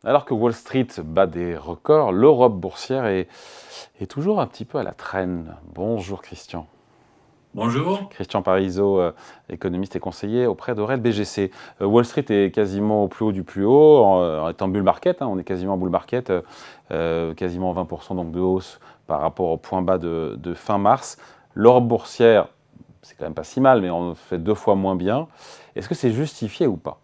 Alors que Wall Street bat des records, l'Europe boursière est toujours un petit peu à la traîne. Bonjour Christian. Bonjour. Christian Parizeau, économiste et conseiller auprès d'Aurel BGC. Wall Street est quasiment au plus haut du plus haut, en étant bull market, on est quasiment en bull market, quasiment 20% donc de hausse par rapport au point bas de fin mars. L'Europe boursière, c'est quand même pas si mal, mais on fait 2 fois moins bien. Est-ce que c'est justifié ou pas?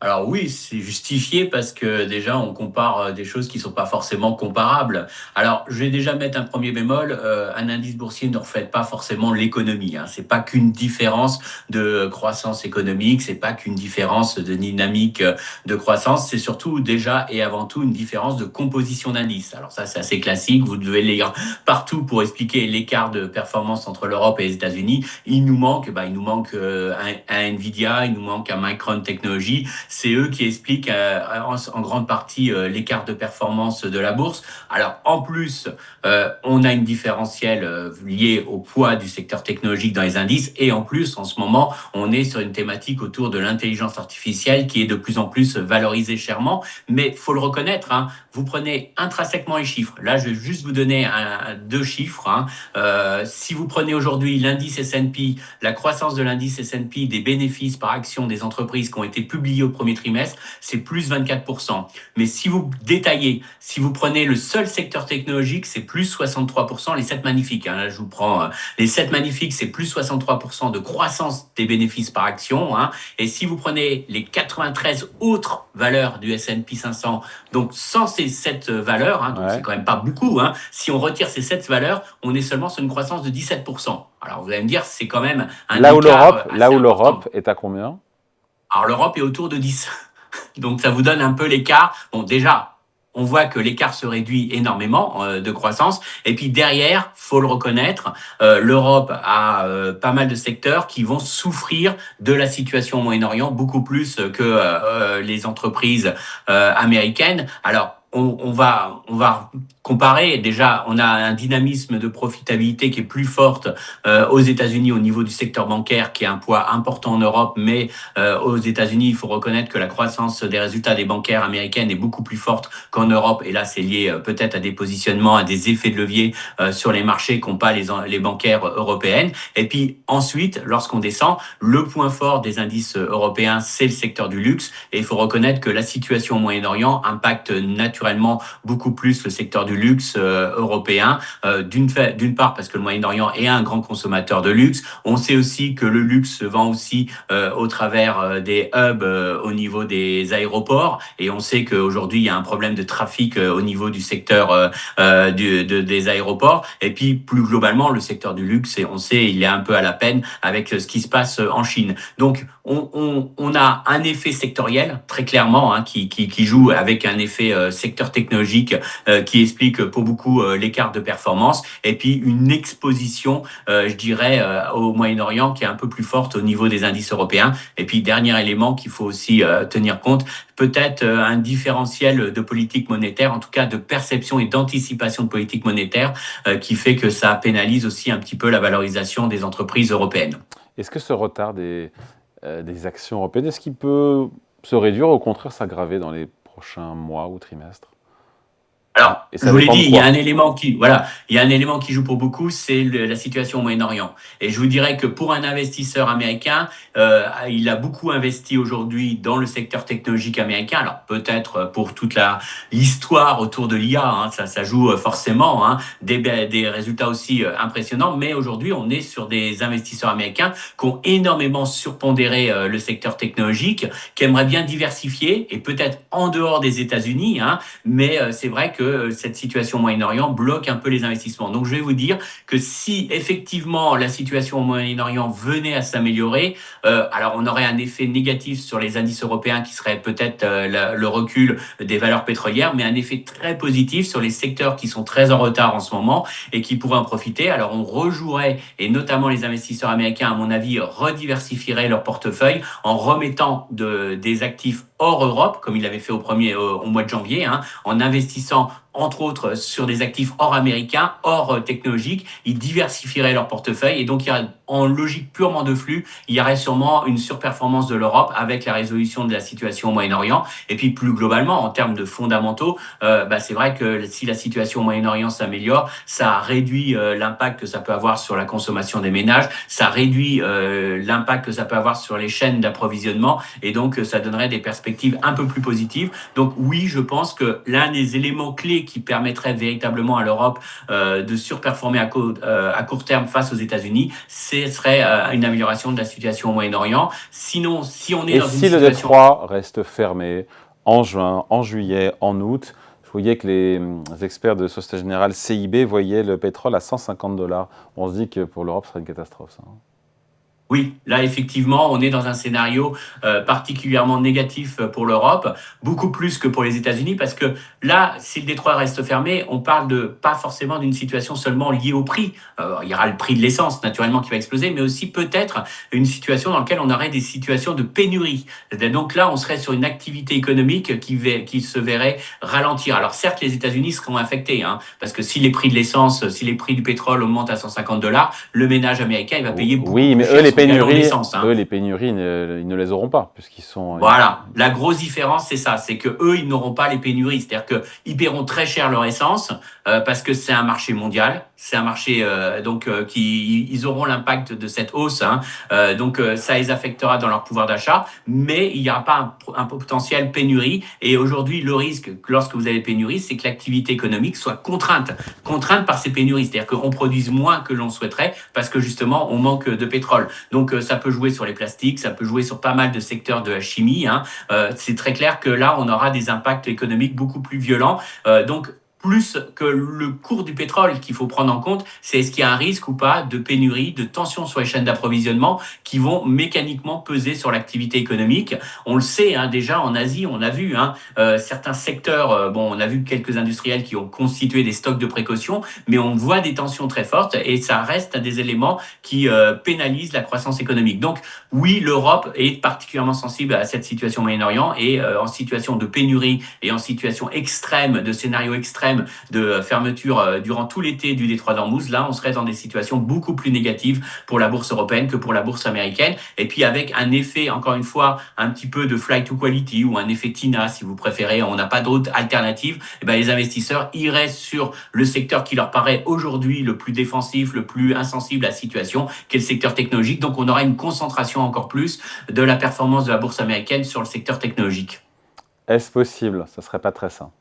Alors oui, c'est justifié parce que déjà on compare des choses qui sont pas forcément comparables. Alors je vais déjà mettre un premier bémol. Un indice boursier ne reflète pas forcément l'économie. C'est pas qu'une différence de croissance économique, c'est pas qu'une différence de dynamique de croissance. C'est surtout déjà et avant tout une différence de composition d'indice. Alors ça c'est assez classique. Vous devez lire partout pour expliquer l'écart de performance entre l'Europe et les États-Unis. Il nous manque un Nvidia, il nous manque un Micron Technology. C'est eux qui expliquent en grande partie l'écart de performance de la bourse. Alors en plus, on a une différentielle liée au poids du secteur technologique dans les indices et en plus, en ce moment, on est sur une thématique autour de l'intelligence artificielle qui est de plus en plus valorisée chèrement. Mais faut le reconnaître, vous prenez intrinsèquement les chiffres. Là, je vais juste vous donner deux chiffres. Si vous prenez aujourd'hui l'indice S&P, la croissance de l'indice S&P des bénéfices par action des entreprises qui ont été publiés au premier trimestre, c'est plus 24%. Mais si vous détaillez, si vous prenez le seul secteur technologique, c'est plus 63%. Les 7 magnifiques, là je vous prends les 7 magnifiques, c'est plus 63% de croissance des bénéfices par action. Et si vous prenez les 93 autres valeurs du S&P 500, donc sans ces 7 valeurs, donc c'est quand même pas beaucoup, si on retire ces 7 valeurs, on est seulement sur une croissance de 17%. Alors vous allez me dire, c'est quand même un Là où écart assez l'Europe important. est à combien? Alors l'Europe est autour de 10. Donc ça vous donne un peu l'écart. Bon, déjà, on voit que l'écart se réduit énormément de croissance. Et puis derrière, faut le reconnaître, l'Europe a pas mal de secteurs qui vont souffrir de la situation au Moyen-Orient beaucoup plus que les entreprises américaines. Alors on va comparer. Déjà, on a un dynamisme de profitabilité qui est plus forte aux États-Unis au niveau du secteur bancaire, qui a un poids important en Europe, mais aux États-Unis, il faut reconnaître que la croissance des résultats des bancaires américaines est beaucoup plus forte qu'en Europe. Et là, c'est lié peut-être à des positionnements, à des effets de levier sur les marchés qu'ont pas les bancaires européennes. Et puis ensuite, lorsqu'on descend, le point fort des indices européens, c'est le secteur du luxe. Et il faut reconnaître que la situation au Moyen-Orient impacte naturellement beaucoup plus le secteur du luxe européen. D'une part parce que le Moyen-Orient est un grand consommateur de luxe. On sait aussi que le luxe se vend aussi au travers des hubs au niveau des aéroports. Et on sait qu'aujourd'hui, il y a un problème de trafic au niveau du secteur des aéroports. Et puis, plus globalement, le secteur du luxe, et on sait, il est un peu à la peine avec ce qui se passe en Chine. Donc, on a un effet sectoriel, très clairement, qui joue avec un effet secteur technologique qui explique pour beaucoup l'écart de performance. Et puis, une exposition, je dirais, au Moyen-Orient qui est un peu plus forte au niveau des indices européens. Et puis, dernier élément qu'il faut aussi tenir compte, peut-être un différentiel de politique monétaire, en tout cas de perception et d'anticipation de politique monétaire, qui fait que ça pénalise aussi un petit peu la valorisation des entreprises européennes. Est-ce que ce retard des actions européennes, est-ce qu'il peut se réduire ou au contraire s'aggraver dans les prochains mois ou trimestres? Alors, Et je ça vous l'ai dépend dit, de quoi? il y a un élément qui joue pour beaucoup, c'est la situation au Moyen-Orient. Et je vous dirais que pour un investisseur américain, il a beaucoup investi aujourd'hui dans le secteur technologique américain. Alors peut-être pour toute l'histoire autour de l'IA, ça joue forcément, des résultats aussi impressionnants. Mais aujourd'hui, on est sur des investisseurs américains qui ont énormément surpondéré le secteur technologique, qui aimeraient bien diversifier et peut-être en dehors des États-Unis, mais c'est vrai que cette situation au Moyen-Orient bloque un peu les investissements. Donc je vais vous dire que si effectivement la situation au Moyen-Orient venait à s'améliorer, alors on aurait un effet négatif sur les indices européens qui serait peut-être le recul des valeurs pétrolières, mais un effet très positif sur les secteurs qui sont très en retard en ce moment et qui pourraient en profiter. Alors on rejouerait, et notamment les investisseurs américains, à mon avis, rediversifieraient leur portefeuille en remettant des actifs hors Europe, comme ils l'avaient fait au mois de janvier, en investissant entre autres sur des actifs hors américains, hors technologiques, ils diversifieraient leur portefeuille et donc il y a, en logique purement de flux, il y aurait sûrement une surperformance de l'Europe avec la résolution de la situation au Moyen-Orient. Et puis plus globalement, en termes de fondamentaux, c'est vrai que si la situation au Moyen-Orient s'améliore, ça réduit l'impact que ça peut avoir sur la consommation des ménages, ça réduit l'impact que ça peut avoir sur les chaînes d'approvisionnement et donc ça donnerait des perspectives un peu plus positives. Donc oui, je pense que l'un des éléments clés qui permettrait véritablement à l'Europe de surperformer à court terme face aux États-Unis, ce serait une amélioration de la situation au Moyen-Orient. Sinon, si on est Et dans une si le situation... détroit reste fermé en juin, en juillet, en août, je voyais que les experts de Société Générale CIB voyaient le pétrole à 150 $. On se dit que pour l'Europe, ce serait une catastrophe, ça. Oui, là effectivement, on est dans un scénario particulièrement négatif pour l'Europe, beaucoup plus que pour les États-Unis, parce que là, si le détroit reste fermé, on parle de pas forcément d'une situation seulement liée au prix. Il y aura le prix de l'essence naturellement qui va exploser, mais aussi peut-être une situation dans laquelle on aurait des situations de pénurie. Donc là, on serait sur une activité économique qui se verrait ralentir. Alors certes, les États-Unis seront affectés, hein, parce que si les prix de l'essence, si les prix du pétrole augmentent à 150 $, le ménage américain il va payer beaucoup Oui, mais plus cher son gallon d'essence. eux, les pénuries, ils ne les auront pas, puisqu'ils sont... Voilà, la grosse différence, c'est ça, c'est que eux, ils n'auront pas les pénuries, c'est-à-dire qu'ils paieront très cher leur essence parce que c'est un marché mondial, c'est un marché qui ils auront l'impact de cette hausse, hein, ça les affectera dans leur pouvoir d'achat, mais il n'y aura pas un potentiel pénurie. Et aujourd'hui, le risque, lorsque vous avez pénurie, c'est que l'activité économique soit contrainte par ces pénuries, c'est-à-dire qu'on produise moins que l'on souhaiterait parce que justement on manque de pétrole. Donc ça peut jouer sur les plastiques, ça peut jouer sur pas mal de secteurs de la chimie. C'est très clair que là, on aura des impacts économiques beaucoup plus violents. Donc, plus que le cours du pétrole qu'il faut prendre en compte, c'est est-ce qu'il y a un risque ou pas de pénurie, de tension sur les chaînes d'approvisionnement qui vont mécaniquement peser sur l'activité économique. On le sait, hein, déjà en Asie, on a vu certains secteurs, on a vu quelques industriels qui ont constitué des stocks de précaution, mais on voit des tensions très fortes et ça reste des éléments qui pénalisent la croissance économique. Donc oui, l'Europe est particulièrement sensible à cette situation au Moyen-Orient et en situation de pénurie et en situation extrême, de scénario extrême de fermeture durant tout l'été du détroit d'Ormuz, là, on serait dans des situations beaucoup plus négatives pour la bourse européenne que pour la bourse américaine. Et puis avec un effet, encore une fois, un petit peu de flight to quality ou un effet TINA, si vous préférez, on n'a pas d'autre alternative, les investisseurs iraient sur le secteur qui leur paraît aujourd'hui le plus défensif, le plus insensible à la situation, qui est le secteur technologique. Donc on aura une concentration encore plus de la performance de la bourse américaine sur le secteur technologique. Est-ce possible? Ça ne serait pas très sain.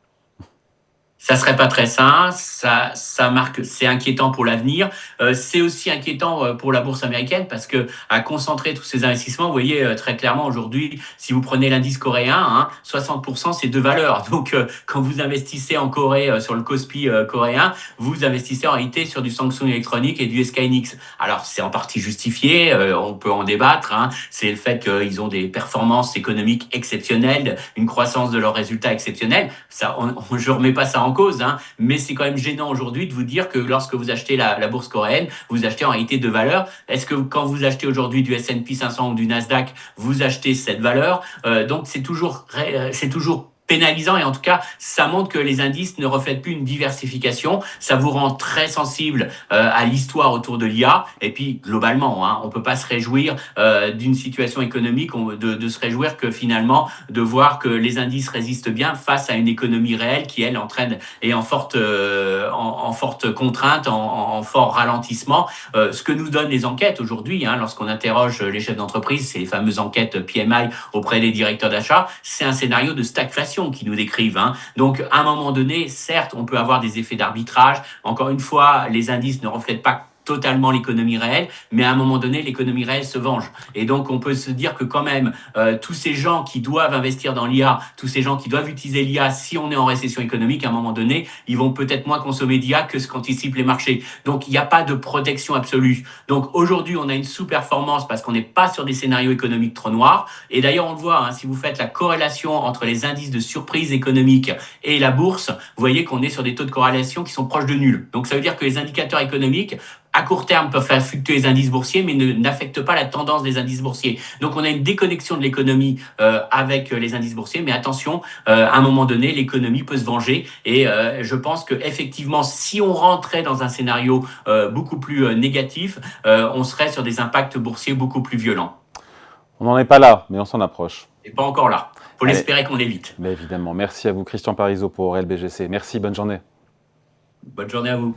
Ça serait pas très sain, ça marque, c'est inquiétant pour l'avenir. C'est aussi inquiétant pour la bourse américaine parce que à concentrer tous ces investissements, vous voyez très clairement aujourd'hui, si vous prenez l'indice coréen, 60% c'est deux valeurs. Donc quand vous investissez en Corée sur le Kospi coréen, vous investissez en réalité sur du Samsung Electronics et du SK Hynix. Alors c'est en partie justifié, on peut en débattre. C'est le fait qu'ils ont des performances économiques exceptionnelles, une croissance de leurs résultats exceptionnelle. Ça, je remets pas ça en cause, mais c'est quand même gênant aujourd'hui de vous dire que lorsque vous achetez la bourse coréenne, vous achetez en réalité deux valeurs. Est-ce que quand vous achetez aujourd'hui du S&P 500 ou du Nasdaq, vous achetez cette valeur? Donc c'est toujours pénalisant et en tout cas, ça montre que les indices ne reflètent plus une diversification. Ça vous rend très sensible à l'histoire autour de l'IA. Et puis, globalement, on peut pas se réjouir d'une situation économique, de se réjouir que finalement, de voir que les indices résistent bien face à une économie réelle qui, elle, est en forte contrainte, en fort ralentissement. Ce que nous donnent les enquêtes aujourd'hui, lorsqu'on interroge les chefs d'entreprise, c'est les fameuses enquêtes PMI auprès des directeurs d'achat, c'est un scénario de stagflation qui nous décrivent. Donc, à un moment donné, certes, on peut avoir des effets d'arbitrage. Encore une fois, les indices ne reflètent pas totalement l'économie réelle, mais à un moment donné, l'économie réelle se venge. Et donc, on peut se dire que quand même, tous ces gens qui doivent investir dans l'IA, tous ces gens qui doivent utiliser l'IA, si on est en récession économique, à un moment donné, ils vont peut-être moins consommer d'IA que ce qu'anticipent les marchés. Donc, il n'y a pas de protection absolue. Donc, aujourd'hui, on a une sous-performance parce qu'on n'est pas sur des scénarios économiques trop noirs. Et d'ailleurs, on le voit, si vous faites la corrélation entre les indices de surprise économique et la bourse, vous voyez qu'on est sur des taux de corrélation qui sont proches de nul. Donc, ça veut dire que les indicateurs économiques à court terme, peuvent faire fluctuer les indices boursiers, mais n'affectent pas la tendance des indices boursiers. Donc, on a une déconnexion de l'économie avec les indices boursiers, mais attention, à un moment donné, l'économie peut se venger. Et je pense qu'effectivement, si on rentrait dans un scénario beaucoup plus négatif, on serait sur des impacts boursiers beaucoup plus violents. On n'en est pas là, mais on s'en approche. Et pas encore là. Il faut Allez. l'espérer qu'on l'évite. Mais évidemment. Merci à vous, Christian Parizeau, pour Aurel BGC. Merci, bonne journée. Bonne journée à vous.